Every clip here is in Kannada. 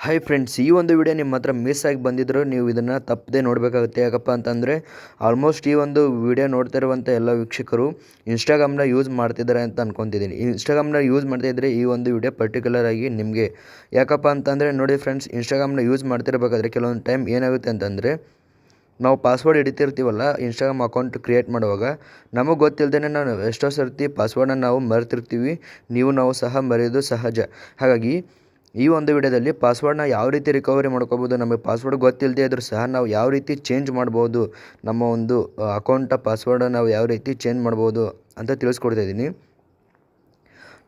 ಹಾಯ್ ಫ್ರೆಂಡ್ಸ್, ಈ ಒಂದು ವಿಡಿಯೋ ನಿಮ್ಮ ಹತ್ರ ಮಿಸ್ ಆಗಿ ಬಂದಿದ್ದರೂ ನೀವು ಇದನ್ನು ತಪ್ಪದೆ ನೋಡಬೇಕಾಗುತ್ತೆ. ಯಾಕಪ್ಪ ಅಂತಂದರೆ ಆಲ್ಮೋಸ್ಟ್ ಈ ಒಂದು ವಿಡಿಯೋ ನೋಡ್ತಾ ಇರುವಂಥ ಎಲ್ಲ ವೀಕ್ಷಕರು ಇನ್ಸ್ಟಾಗ್ರಾಮ್ನ ಯೂಸ್ ಮಾಡ್ತಿದ್ದಾರೆ ಅಂತ ಅನ್ಕೊತಿದ್ದೀನಿ. ಇನ್ಸ್ಟಾಗ್ರಾಮ್ನ ಯೂಸ್ ಮಾಡ್ತಾಯಿದ್ರೆ ಈ ಒಂದು ವಿಡಿಯೋ ಪರ್ಟಿಕ್ಯುಲರ್ ಆಗಿ ನಿಮಗೆ. ಯಾಕಪ್ಪ ಅಂತಂದರೆ ನೋಡಿ ಫ್ರೆಂಡ್ಸ್, ಇನ್ಸ್ಟಾಗ್ರಾಮ್ನ ಯೂಸ್ ಮಾಡ್ತಿರ್ಬೇಕಾದ್ರೆ ಕೆಲವೊಂದು ಟೈಮ್ ಏನಾಗುತ್ತೆ ಅಂತಂದರೆ ನಾವು ಪಾಸ್ವರ್ಡ್ ಹಿಡಿತಿರ್ತೀವಲ್ಲ ಇನ್ಸ್ಟಾಗ್ರಾಮ್ ಅಕೌಂಟ್ ಕ್ರಿಯೇಟ್ ಮಾಡುವಾಗ, ನಮಗೆ ಗೊತ್ತಿಲ್ಲದೇ ನಾವು ಎಷ್ಟೋ ಸರ್ತಿ ಪಾಸ್ವರ್ಡನ್ನ ನಾವು ಮರೆತಿರ್ತೀವಿ. ನಾವು ಸಹ ಮರೆಯೋದು ಸಹಜ. ಹಾಗಾಗಿ ಈ ಒಂದು ವಿಡಿಯೋದಲ್ಲಿ ಪಾಸ್ವರ್ಡ್ನ ಯಾವ ರೀತಿ ರಿಕವರಿ ಮಾಡ್ಕೋಬೋದು, ನಮಗೆ ಪಾಸ್ವರ್ಡ್ ಗೊತ್ತಿಲ್ಲದೆ ಇದ್ರೂ ಸಹ ನಾವು ಯಾವ ರೀತಿ ಚೇಂಜ್ ಮಾಡ್ಬೋದು, ನಮ್ಮ ಒಂದು ಅಕೌಂಟ ಪಾಸ್ವರ್ಡನ್ನು ನಾವು ಯಾವ ರೀತಿ ಚೇಂಜ್ ಮಾಡ್ಬೋದು ಅಂತ ತಿಳಿಸ್ಕೊಡ್ತಾ ಇದ್ದೀನಿ.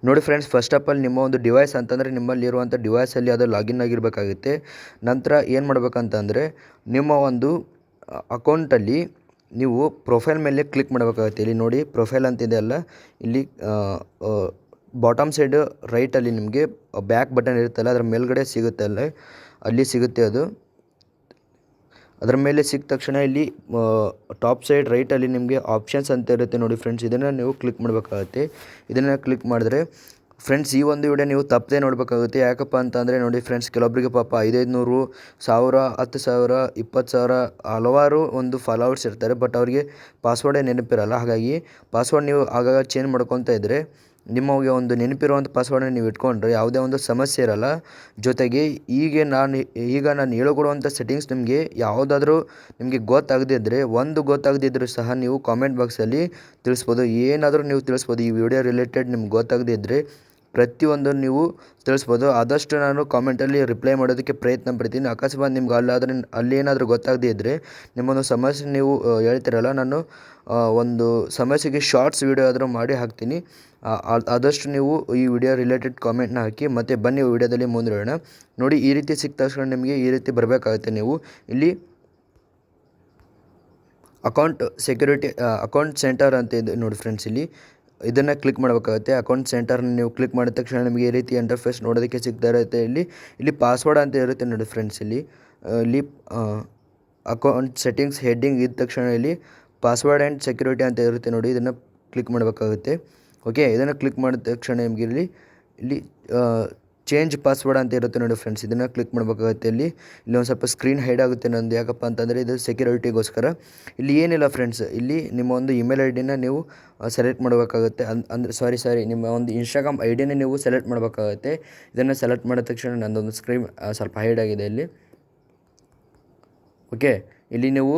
ನೋಡಿ ಫ್ರೆಂಡ್ಸ್, ಫಸ್ಟ್ ಆಫ್ ಆಲ್ ನಿಮ್ಮ ಒಂದು ಡಿವೈಸ್ ಅಂತಂದರೆ ನಿಮ್ಮಲ್ಲಿರುವಂಥ ಡಿವೈಸಲ್ಲಿ ಅದು ಲಾಗಿನ್ ಆಗಿರಬೇಕಾಗುತ್ತೆ. ನಂತರ ಏನು ಮಾಡಬೇಕಂತಂದರೆ ನಿಮ್ಮ ಒಂದು ಅಕೌಂಟಲ್ಲಿ ನೀವು ಪ್ರೊಫೈಲ್ ಮೇಲೆ ಕ್ಲಿಕ್ ಮಾಡಬೇಕಾಗುತ್ತೆ. ಇಲ್ಲಿ ನೋಡಿ ಪ್ರೊಫೈಲ್ ಅಂತಿದೆ ಅಲ್ಲ, ಇಲ್ಲಿ ಬಾಟಮ್ ಸೈಡ್ ರೈಟಲ್ಲಿ ನಿಮಗೆ ಬ್ಯಾಕ್ ಬಟನ್ ಇರುತ್ತಲ್ಲ, ಅದರ ಮೇಲ್ಗಡೆ ಸಿಗುತ್ತೆ ಅಲ್ಲ, ಅಲ್ಲಿ ಸಿಗುತ್ತೆ ಅದು. ಅದರ ಮೇಲೆ ಸಿಕ್ಕ ತಕ್ಷಣ ಇಲ್ಲಿ ಟಾಪ್ ಸೈಡ್ ರೈಟಲ್ಲಿ ನಿಮಗೆ ಆಪ್ಷನ್ಸ್ ಅಂತ ಇರುತ್ತೆ ನೋಡಿ ಫ್ರೆಂಡ್ಸ್, ಇದನ್ನು ನೀವು ಕ್ಲಿಕ್ ಮಾಡಬೇಕಾಗುತ್ತೆ. ಇದನ್ನು ಕ್ಲಿಕ್ ಮಾಡಿದ್ರೆ ಫ್ರೆಂಡ್ಸ್, ಈ ಒಂದು ವಿಡಿಯೋ ನೀವು ತಪ್ಪದೆ ನೋಡಬೇಕಾಗುತ್ತೆ. ಯಾಕಪ್ಪ ಅಂತಂದರೆ ನೋಡಿ ಫ್ರೆಂಡ್ಸ್, ಕೆಲವೊಬ್ಬರಿಗೆ ಪಾಪ 500, 1000, 10,000, 20,000 ಹಲವಾರು ಒಂದು ಫಾಲೋವರ್ಸ್ ಇರ್ತಾರೆ. ಬಟ್ ಅವರಿಗೆ ಪಾಸ್ವರ್ಡೇ ನೆನಪಿರಲ್ಲ. ಹಾಗಾಗಿ ಪಾಸ್ವರ್ಡ್ ನೀವು ಆಗಾಗ ಚೇಂಜ್ ಮಾಡ್ಕೊತಾ ಇದ್ದರೆ, ನಿಮಗೆ ಒಂದು ನೆನಪಿರುವಂಥ ಪಾಸ್ವರ್ಡನ್ನ ನೀವು ಇಟ್ಕೊಂಡ್ರೆ ಯಾವುದೇ ಒಂದು ಸಮಸ್ಯೆ ಇರಲ್ಲ. ಜೊತೆಗೆ ಈಗ ನಾನು ಹೇಳಿಕೊಡುವಂಥ ಸೆಟ್ಟಿಂಗ್ಸ್ ನಿಮಗೆ ಯಾವುದಾದ್ರೂ ನಿಮಗೆ ಗೊತ್ತಾಗದಿದ್ದರೆ, ಒಂದು ಗೊತ್ತಾಗದಿದ್ದರೂ ಸಹ ನೀವು ಕಾಮೆಂಟ್ ಬಾಕ್ಸಲ್ಲಿ ತಿಳಿಸ್ಬೋದು. ಏನಾದರೂ ನೀವು ತಿಳಿಸ್ಬೋದು. ಈ ವಿಡಿಯೋ ರಿಲೇಟೆಡ್ ನಿಮ್ಗೆ ಗೊತ್ತಾಗದಿದ್ದರೆ ಪ್ರತಿಯೊಂದನ್ನು ನೀವು ತಿಳಿಸ್ಬೋದು. ಆದಷ್ಟು ನಾನು ಕಾಮೆಂಟಲ್ಲಿ ರಿಪ್ಲೈ ಮಾಡೋದಕ್ಕೆ ಪ್ರಯತ್ನ ಪಡ್ತೀನಿ. ಅಕಸ್ಮಾತ್ ನಿಮ್ಗೆ ಅಲ್ಲಿ ಏನಾದರೂ ಗೊತ್ತಾಗದೇ ಇದ್ದರೆ, ನಿಮ್ಮೊಂದು ಸಮಸ್ಯೆ ನೀವು ಹೇಳ್ತಿರಲ್ಲ, ನಾನು ಒಂದು ಸಮಸ್ಯೆಗೆ ಶಾರ್ಟ್ಸ್ ವಿಡಿಯೋ ಆದರೂ ಮಾಡಿ ಹಾಕ್ತೀನಿ. ಆದಷ್ಟು ನೀವು ಈ ವಿಡಿಯೋ ರಿಲೇಟೆಡ್ ಕಾಮೆಂಟ್ನ ಹಾಕಿ. ಮತ್ತು ಬನ್ನಿ ವಿಡಿಯೋದಲ್ಲಿ ಮುಂದುವರೋಣ. ನೋಡಿ, ಈ ರೀತಿ ಸಿಕ್ಕ ತಕ್ಷಣ ನಿಮಗೆ ಈ ರೀತಿ ಬರಬೇಕಾಗುತ್ತೆ. ನೀವು ಇಲ್ಲಿ ಅಕೌಂಟ್ ಸೆಕ್ಯೂರಿಟಿ ಅಕೌಂಟ್ ಸೆಂಟರ್ ಅಂತ ಇದೆ ನೋಡಿ ಫ್ರೆಂಡ್ಸ್, ಇದನ್ನು ಕ್ಲಿಕ್ ಮಾಡಬೇಕಾಗುತ್ತೆ. ಅಕೌಂಟ್ ಸೆಂಟರ್ನ ನೀವು ಕ್ಲಿಕ್ ಮಾಡಿದ ತಕ್ಷಣ ನಿಮಗೆ ಈ ರೀತಿ ಇಂಟರ್ಫೇಸ್ ನೋಡೋದಕ್ಕೆ ಸಿಗ್ತಾ ಇರುತ್ತೆ. ಇಲ್ಲಿ ಪಾಸ್ವರ್ಡ್ ಅಂತ ಇರುತ್ತೆ ನೋಡಿ ಫ್ರೆಂಡ್ಸ್, ಇಲ್ಲಿ ಅಕೌಂಟ್ ಸೆಟ್ಟಿಂಗ್ಸ್ ಹೆಡ್ಡಿಂಗ್ ಇದ್ದ ತಕ್ಷಣ ಇಲ್ಲಿ ಪಾಸ್ವರ್ಡ್ ಆ್ಯಂಡ್ ಸೆಕ್ಯೂರಿಟಿ ಅಂತ ಇರುತ್ತೆ ನೋಡಿ, ಇದನ್ನು ಕ್ಲಿಕ್ ಮಾಡಬೇಕಾಗುತ್ತೆ. ಓಕೆ, ಇದನ್ನು ಕ್ಲಿಕ್ ಮಾಡಿದ ತಕ್ಷಣ ನಿಮಗೆ ಇಲ್ಲಿ ಚೇಂಜ್ ಪಾಸ್ವರ್ಡ್ ಅಂತ ಇರುತ್ತೆ ನೋಡಿ ಫ್ರೆಂಡ್ಸ್, ಇದನ್ನು ಕ್ಲಿಕ್ ಮಾಡಬೇಕಾಗುತ್ತೆ. ಇಲ್ಲಿ ಒಂದು ಸ್ವಲ್ಪ ಸ್ಕ್ರೀನ್ ಹೈಡ್ ಆಗುತ್ತೆ ನಂದು. ಯಾಕಪ್ಪ ಅಂತಂದರೆ ಇದು ಸೆಕ್ಯೂರಿಟಿಗೋಸ್ಕರ. ಇಲ್ಲಿ ಏನಿಲ್ಲ ಫ್ರೆಂಡ್ಸ್, ಇಲ್ಲಿ ನಿಮ್ಮ ಒಂದು ಇಮೇಲ್ ಐ ಡಿನ ನೀವು ಸೆಲೆಕ್ಟ್ ಮಾಡಬೇಕಾಗುತ್ತೆ. ಸಾರಿ ನಿಮ್ಮ ಒಂದು ಇನ್ಸ್ಟಾಗ್ರಾಮ್ ಐ ಡಿನ ನೀವು ಸೆಲೆಕ್ಟ್ ಮಾಡಬೇಕಾಗುತ್ತೆ. ಇದನ್ನು ಸೆಲೆಕ್ಟ್ ಮಾಡಿದ ತಕ್ಷಣ ನಂದೊಂದು ಸ್ಕ್ರೀನ್ ಸ್ವಲ್ಪ ಹೈಡ್ ಆಗಿದೆ ಇಲ್ಲಿ. ಓಕೆ, ಇಲ್ಲಿ ನೀವು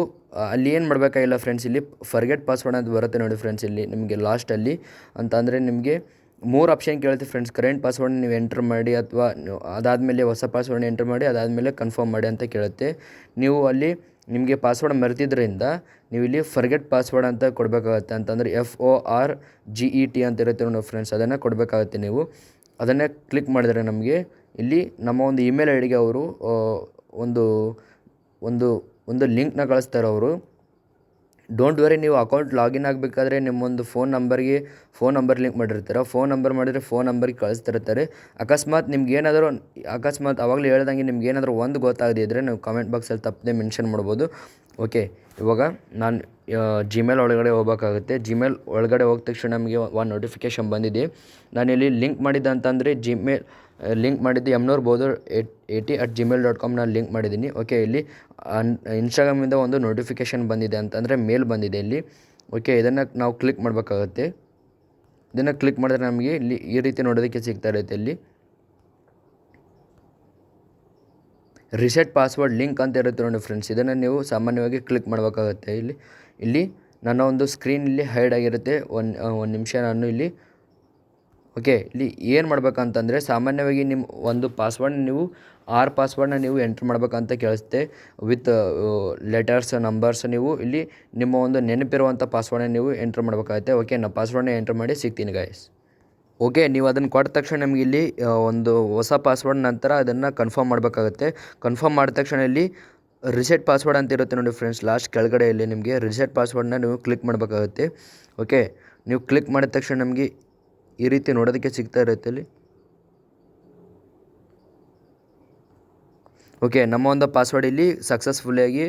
ಅಲ್ಲಿ ಏನು ಮಾಡಬೇಕಾಗಿಲ್ಲ ಫ್ರೆಂಡ್ಸ್, ಇಲ್ಲಿ ಫರ್ಗೆಟ್ ಪಾಸ್ವರ್ಡ್ ಅಂತ ಬರುತ್ತೆ ನೋಡಿ ಫ್ರೆಂಡ್ಸ್, ಇಲ್ಲಿ ನಿಮಗೆ ಲಾಸ್ಟಲ್ಲಿ ಅಂದರೆ ನಿಮಗೆ 3 ಆಪ್ಷನ್ ಕೇಳುತ್ತೆ ಫ್ರೆಂಡ್ಸ್. ಕರೆಂಟ್ ಪಾಸ್ವರ್ಡ್ ನೀವು ಎಂಟರ್ ಮಾಡಿ, ಅಥವಾ ಅದಾದಮೇಲೆ ಹೊಸ ಪಾಸ್ವರ್ಡ್ನ ಎಂಟರ್ ಮಾಡಿ, ಅದಾದಮೇಲೆ ಕನ್ಫರ್ಮ್ ಮಾಡಿ ಅಂತ ಕೇಳುತ್ತೆ. ನೀವು ಅಲ್ಲಿ ನಿಮಗೆ ಪಾಸ್ವರ್ಡ್ ಮರೆತಿದ್ದರಿಂದ ನೀವು ಇಲ್ಲಿ ಫರ್ಗೆಟ್ ಪಾಸ್ವರ್ಡ್ ಅಂತ ಕೊಡಬೇಕಾಗುತ್ತೆ. ಅಂತಂದರೆ FORGET ಅಂತ ಇರುತ್ತೆ ನೋಡಿ ಫ್ರೆಂಡ್ಸ್, ಅದನ್ನು ಕೊಡಬೇಕಾಗುತ್ತೆ. ನೀವು ಅದನ್ನೇ ಕ್ಲಿಕ್ ಮಾಡಿದರೆ ನಮಗೆ ಇಲ್ಲಿ ನಮ್ಮ ಒಂದು ಇಮೇಲ್ ಐ ಡಿಗೆ ಅವರು ಒಂದು ಲಿಂಕ್ನ ಕಳಿಸ್ತಾರೆ ಅವರು. ಡೋಂಟ್ ವರಿ, ನೀವು ಅಕೌಂಟ್ ಲಾಗಿನ್ ಆಗಬೇಕಾದ್ರೆ ನಿಮ್ಮೊಂದು ಫೋನ್ ನಂಬರ್ ಲಿಂಕ್ ಮಾಡಿರ್ತಾರೆ. ಫೋನ್ ನಂಬರ್ ಮಾಡಿದರೆ ಫೋನ್ ನಂಬರ್ಗೆ ಕಳಿಸ್ತಿರ್ತಾರೆ. ಅಕಸ್ಮಾತ್ ಆವಾಗಲೇ ಹೇಳ್ದಂಗೆ ನಿಮ್ಗೆ ಏನಾದರೂ ಒಂದು ಗೊತ್ತಾಗದೇ ಇದ್ದರೆ ನೀವು ಕಾಮೆಂಟ್ ಬಾಕ್ಸಲ್ಲಿ ತಪ್ಪದೆ ಮೆನ್ಷನ್ ಮಾಡ್ಬೋದು. ಓಕೆ, ಇವಾಗ ನಾನು ಜಿಮೇಲ್ ಒಳಗಡೆ ಹೋಗ್ಬೇಕಾಗುತ್ತೆ. ಜಿಮೇಲ್ ಒಳಗಡೆ ಹೋದ ತಕ್ಷಣ ನಮಗೆ ಒಂದು ನೋಟಿಫಿಕೇಷನ್ ಬಂದಿದೆ. ನಾನಿಲ್ಲಿ ಲಿಂಕ್ ಮಾಡಿದ್ದೆ ಅಂತಂದರೆ ಜಿಮೇಲ್ ಲಿಂಕ್ ಮಾಡಿದ್ದು mnor80@gmail.com ನಾನು ಲಿಂಕ್ ಮಾಡಿದ್ದೀನಿ. ಓಕೆ, ಇಲ್ಲಿ ಇನ್ಸ್ಟಾಗ್ರಾಮಿಂದ ಒಂದು ನೋಟಿಫಿಕೇಷನ್ ಬಂದಿದೆ, ಅಂತಂದರೆ ಮೇಲ್ ಬಂದಿದೆ ಇಲ್ಲಿ. ಓಕೆ, ಇದನ್ನು ನಾವು ಕ್ಲಿಕ್ ಮಾಡಬೇಕಾಗುತ್ತೆ. ಇದನ್ನು ಕ್ಲಿಕ್ ಮಾಡಿದ್ರೆ ನಮಗೆ ಇಲ್ಲಿ ಈ ರೀತಿ ನೋಡೋದಕ್ಕೆ ಸಿಗ್ತಾ ಇರುತ್ತೆ. ಇಲ್ಲಿ ರಿಸೆಟ್ ಪಾಸ್ವರ್ಡ್ ಲಿಂಕ್ ಅಂತ ಇರುತ್ತೆ ನೋಡಿ ಫ್ರೆಂಡ್ಸ್, ಇದನ್ನು ನೀವು ಸಾಮಾನ್ಯವಾಗಿ ಕ್ಲಿಕ್ ಮಾಡಬೇಕಾಗುತ್ತೆ. ಇಲ್ಲಿ ನನ್ನ ಒಂದು ಸ್ಕ್ರೀನ್ ಇಲ್ಲಿ ಹೈಡ್ ಆಗಿರುತ್ತೆ. ಒಂದು ನಿಮಿಷ ನಾನು ಇಲ್ಲಿ. ಓಕೆ, ಇಲ್ಲಿ ಏನು ಮಾಡ್ಬೇಕಂತಂದರೆ ಸಾಮಾನ್ಯವಾಗಿ ನಿಮ್ಮ ಒಂದು ಪಾಸ್ವರ್ಡ್ ನೀವು 6 ಪಾಸ್ವರ್ಡ್ನ ನೀವು ಎಂಟ್ರ್ ಮಾಡ್ಬೇಕಂತ ಕೇಳಿಸುತ್ತೆ. With letters, numbers. ನೀವು ಇಲ್ಲಿ ನಿಮ್ಮ ಒಂದು ನೆನಪಿರುವಂಥ ಪಾಸ್ವರ್ಡ್ನ ನೀವು ಎಂಟ್ರ್ ಮಾಡಬೇಕಾಗುತ್ತೆ. ಓಕೆ, ನಾನು ಪಾಸ್ವರ್ಡ್ನ ಎಂಟ್ರ್ ಮಾಡಿ ಸಿಗ್ತೀನಿ ಗಾಯ್ಸ್. ಓಕೆ, ನೀವು ಅದನ್ನು ಕೊಟ್ಟ ತಕ್ಷಣ ನಿಮಗೆ ಇಲ್ಲಿ ಒಂದು ಹೊಸ ಪಾಸ್ವರ್ಡ್ ನಂತರ ಅದನ್ನು ಕನ್ಫರ್ಮ್ ಮಾಡಬೇಕಾಗುತ್ತೆ. ಕನ್ಫರ್ಮ್ ಮಾಡಿದ ತಕ್ಷಣ ಇಲ್ಲಿ ರಿಸೆಟ್ ಪಾಸ್ವರ್ಡ್ ಅಂತ ಇರುತ್ತೆ ನೋಡಿ ಫ್ರೆಂಡ್ಸ್, ಲಾಸ್ಟ್ ಕೆಳಗಡೆ ಇಲ್ಲಿ ನಿಮಗೆ ರಿಸೆಟ್ ಪಾಸ್ವರ್ಡ್ನ ನೀವು ಕ್ಲಿಕ್ ಮಾಡಬೇಕಾಗುತ್ತೆ. ಓಕೆ, ನೀವು ಕ್ಲಿಕ್ ಮಾಡಿದ ತಕ್ಷಣ ನಮಗೆ ಈ ರೀತಿ ನೋಡೋದಕ್ಕೆ ಸಿಗ್ತಾ ಇರುತ್ತೆ ಇಲ್ಲಿ. ಓಕೆ, ನಮ್ಮ ಒಂದು ಪಾಸ್ವರ್ಡ್ ಇಲ್ಲಿ ಸಕ್ಸಸ್ಫುಲ್ಲಾಗಿ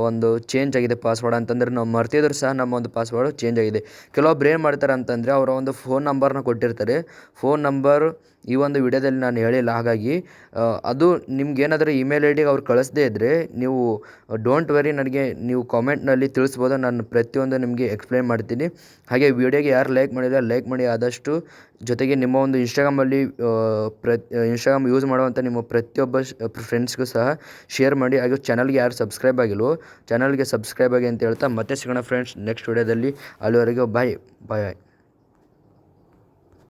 ಒಂದು ಚೇಂಜ್ ಆಗಿದೆ ಪಾಸ್ವರ್ಡ್. ಅಂತಂದರೆ ನಾವು ಮರ್ತಿದ್ರು ಸಹ ನಮ್ಮ ಒಂದು ಪಾಸ್ವರ್ಡ್ ಚೇಂಜ್ ಆಗಿದೆ. ಕೆಲವೊಬ್ರು ಏನು ಮಾಡ್ತಾರೆ ಅಂತಂದರೆ ಅವರ ಒಂದು ಫೋನ್ ನಂಬರ್ನ ಕೊಟ್ಟಿರ್ತಾರೆ. ಫೋನ್ ನಂಬರ್ ಈ ಒಂದು ವಿಡಿಯೋದಲ್ಲಿ ನಾನು ಹೇಳಿಲ್ಲ. ಹಾಗಾಗಿ ಅದು ನಿಮ್ಗೇನಾದರೂ ಇಮೇಲ್ ಐ ಡಿಗೆ ಅವ್ರು ಕಳಿಸದೇ ಇದ್ದರೆ ನೀವು ಡೋಂಟ್ ವೆರಿ, ನನಗೆ ನೀವು ಕಾಮೆಂಟ್ನಲ್ಲಿ ತಿಳಿಸ್ಬೋದು. ನಾನು ಪ್ರತಿಯೊಂದು ನಿಮಗೆ ಎಕ್ಸ್ಪ್ಲೈನ್ ಮಾಡ್ತೀನಿ. ಹಾಗೆ ವಿಡಿಯೋಗೆ ಯಾರು ಲೈಕ್ ಮಾಡಿಲ್ಲ ಲೈಕ್ ಮಾಡಿ ಆದಷ್ಟು. ಜೊತೆಗೆ ನಿಮ್ಮ ಒಂದು ಇನ್ಸ್ಟಾಗ್ರಾಮಲ್ಲಿ ಇನ್ಸ್ಟಾಗ್ರಾಮ್ ಯೂಸ್ ಮಾಡುವಂಥ ನಿಮ್ಮ ಪ್ರತಿಯೊಬ್ಬ ಫ್ರೆಂಡ್ಸ್ಗೂ ಸಹ ಶೇರ್ ಮಾಡಿ. ಹಾಗೆ ಚಾನಲ್ಗೆ ಯಾರು ಸಬ್ಸ್ಕ್ರೈಬ್ ಆಗಿಲ್ವೋ ಚಾನಲ್ಗೆ ಸಬ್ಸ್ಕ್ರೈಬ್ ಆಗಿ ಅಂತ ಹೇಳ್ತಾ ಮತ್ತೆ ಸಿಗೋಣ ಫ್ರೆಂಡ್ಸ್ ನೆಕ್ಸ್ಟ್ ವಿಡಿಯೋದಲ್ಲಿ. ಅಲ್ಲಿವರೆಗೂ ಬಾಯ್ ಬಾಯ್.